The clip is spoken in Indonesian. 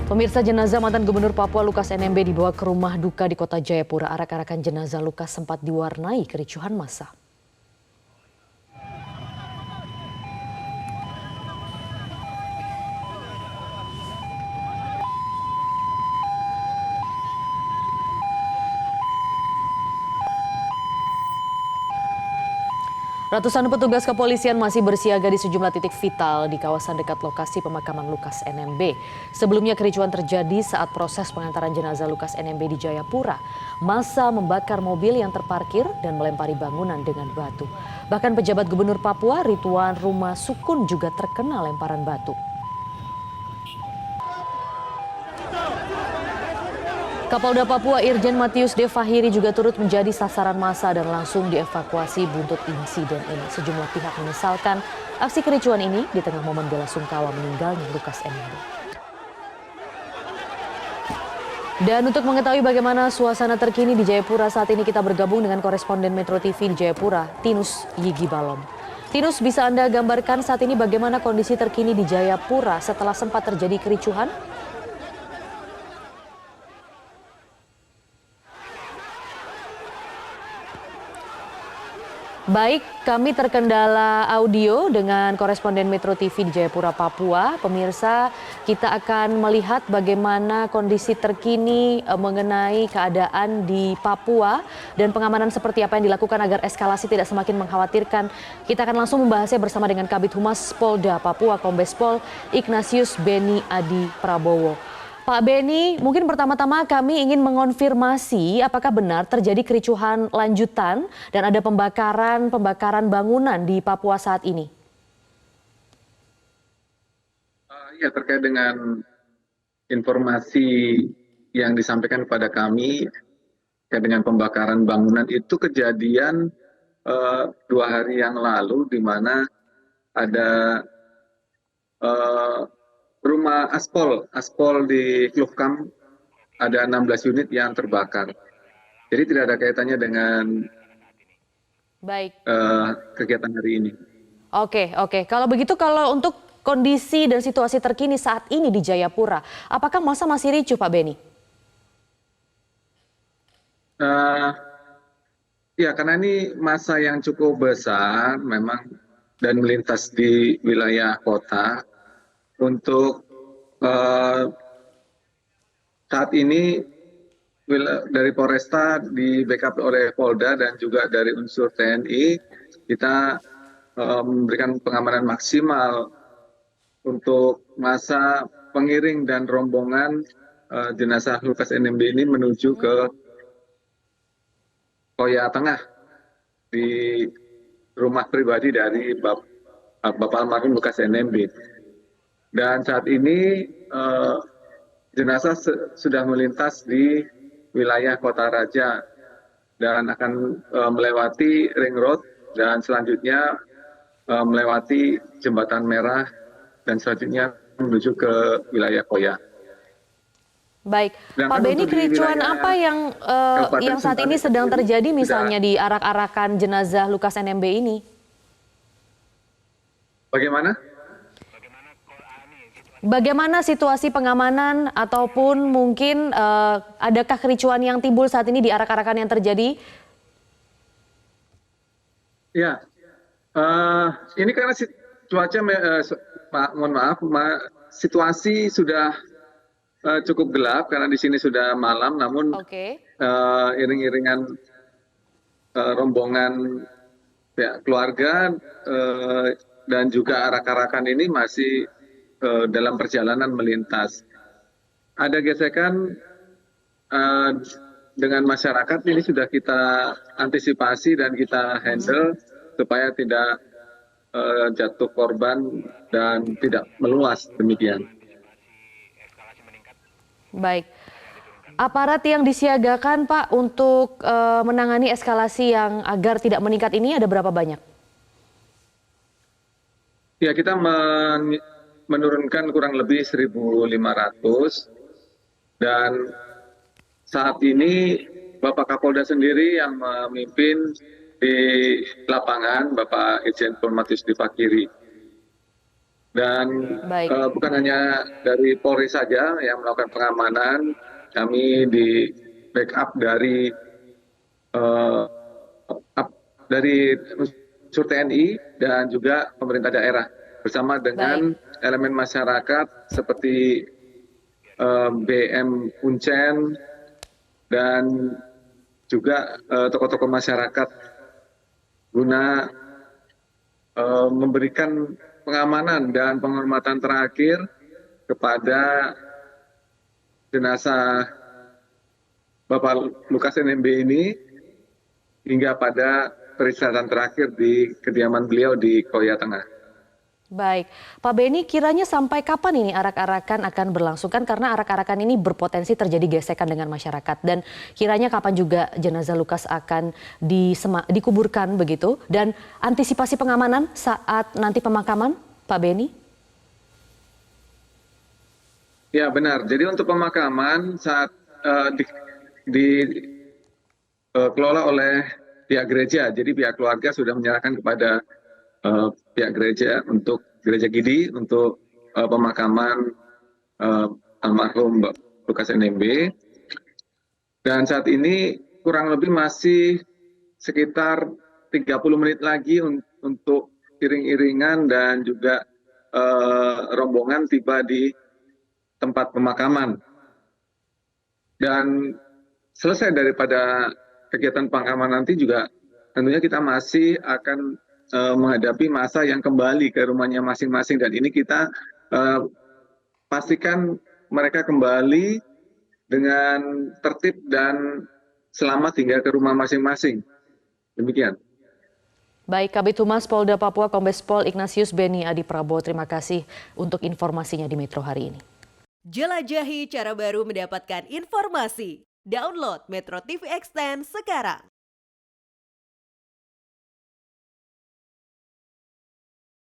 Pemirsa, jenazah mantan Gubernur Papua Lukas NMB dibawa ke rumah duka di Kota Jayapura. Arak-arakan jenazah Lukas sempat diwarnai kericuhan massa. Ratusan petugas kepolisian masih bersiaga di sejumlah titik vital di kawasan dekat lokasi pemakaman Lukas NMB. Sebelumnya kericuhan terjadi saat proses pengantaran jenazah Lukas NMB di Jayapura. Massa membakar mobil yang terparkir dan melempari bangunan dengan batu. Bahkan pejabat Gubernur Papua Ridwan Rumah Sukun juga terkena lemparan batu. Kapolda Papua Irjen Matius De Fahiri juga turut menjadi sasaran massa dan langsung dievakuasi buntut insiden ini. Sejumlah pihak menyesalkan aksi kericuan ini di tengah momen bela sungkawa meninggalnya Lukas NMB. Dan untuk mengetahui bagaimana suasana terkini di Jayapura saat ini, kita bergabung dengan koresponden Metro TV di Jayapura, Tinus Yigi Balom. Tinus, bisa Anda gambarkan saat ini bagaimana kondisi terkini di Jayapura setelah sempat terjadi kericuhan? Baik, kami terkendala audio dengan koresponden Metro TV di Jayapura, Papua. Pemirsa, kita akan melihat bagaimana kondisi terkini mengenai keadaan di Papua dan pengamanan seperti apa yang dilakukan agar eskalasi tidak semakin mengkhawatirkan. Kita akan langsung membahasnya bersama dengan Kabid Humas Polda Papua, Kombes Pol Ignatius Beni Adi Prabowo. Pak Beni, mungkin pertama-tama kami ingin mengonfirmasi apakah benar terjadi kericuhan lanjutan dan ada pembakaran bangunan di Papua saat ini? Ya, terkait dengan informasi yang disampaikan kepada kami terkait dengan pembakaran bangunan, itu kejadian 2 hari yang lalu di mana ada rumah aspal di Klufkam, ada 16 unit yang terbakar. Jadi tidak ada kaitannya dengan kegiatan hari ini. Oke. Kalau begitu, kalau untuk kondisi dan situasi terkini saat ini di Jayapura, apakah massa masih ricuh, Pak Beni? Ya, karena ini massa yang cukup besar memang dan melintas di wilayah kota. Untuk saat ini dari Polresta di backup oleh Polda dan juga dari unsur TNI, kita memberikan pengamanan maksimal untuk massa pengiring dan rombongan jenazah Lukas NMB ini menuju ke Koya Tengah di rumah pribadi dari Bapak almarhum Lukas NMB. Dan saat ini jenazah sudah melintas di wilayah Kota Raja dan akan melewati Ring Road dan selanjutnya melewati Jembatan Merah dan selanjutnya menuju ke wilayah Koya. Baik, Pak Beni, kericuhan apa yang saat ini sedang terjadi misalnya di arak-arakan jenazah Lukas NMB ini? Bagaimana situasi pengamanan ataupun mungkin adakah kericuhan yang timbul saat ini di arak-arakan yang terjadi? Ya, ini karena cuaca, mohon maaf, situasi sudah cukup gelap karena di sini sudah malam, namun iring-iringan rombongan keluarga dan juga arak-arakan ini masih dalam perjalanan melintas. Ada gesekan dengan masyarakat, ini sudah kita antisipasi dan kita handle supaya tidak jatuh korban dan tidak meluas demikian. Baik. Aparat yang disiagakan, Pak, untuk menangani eskalasi yang agar tidak meningkat ini ada berapa banyak? Ya, kita menurunkan kurang lebih 1.500 dan saat ini Bapak Kapolda sendiri yang memimpin di lapangan, Bapak Irjen Pol Matius De Fahiri. Dan Baik, bukan hanya dari Polri saja yang melakukan pengamanan, kami di backup eh, dari unsur TNI dan juga pemerintah daerah bersama baik, dengan elemen masyarakat seperti BM Uncen dan juga tokoh-tokoh masyarakat guna memberikan pengamanan dan penghormatan terakhir kepada jenazah Bapak Lukas NMB ini hingga pada peristirahatan terakhir di kediaman beliau di Koya Tengah. baik. Pak Beni, kiranya sampai kapan ini arak-arakan akan berlangsung? Kan karena arak-arakan ini berpotensi terjadi gesekan dengan masyarakat. Dan kiranya kapan juga jenazah Lukas akan dikuburkan begitu? Dan antisipasi pengamanan saat nanti pemakaman, Pak Beni? Ya benar. Jadi untuk pemakaman saat dikelola oleh pihak gereja. Jadi pihak keluarga sudah menyerahkan kepada pihak gereja untuk gereja Gidi untuk pemakaman almarhum Mbak Lukas NMB. Dan saat ini kurang lebih masih sekitar 30 menit lagi untuk iring-iringan dan juga rombongan tiba di tempat pemakaman. Dan selesai daripada kegiatan pemakaman nanti juga tentunya kita masih akan menghadapi masa yang kembali ke rumahnya masing-masing, dan ini kita pastikan mereka kembali dengan tertib dan selamat hingga ke rumah masing-masing. Demikian. Baik, Kabid Humas Polda Papua Kombes Pol Ignatius Beni Adi Prabowo, terima kasih untuk informasinya di Metro hari ini. Jelajahi cara baru mendapatkan informasi. Download Metro TV Extend sekarang.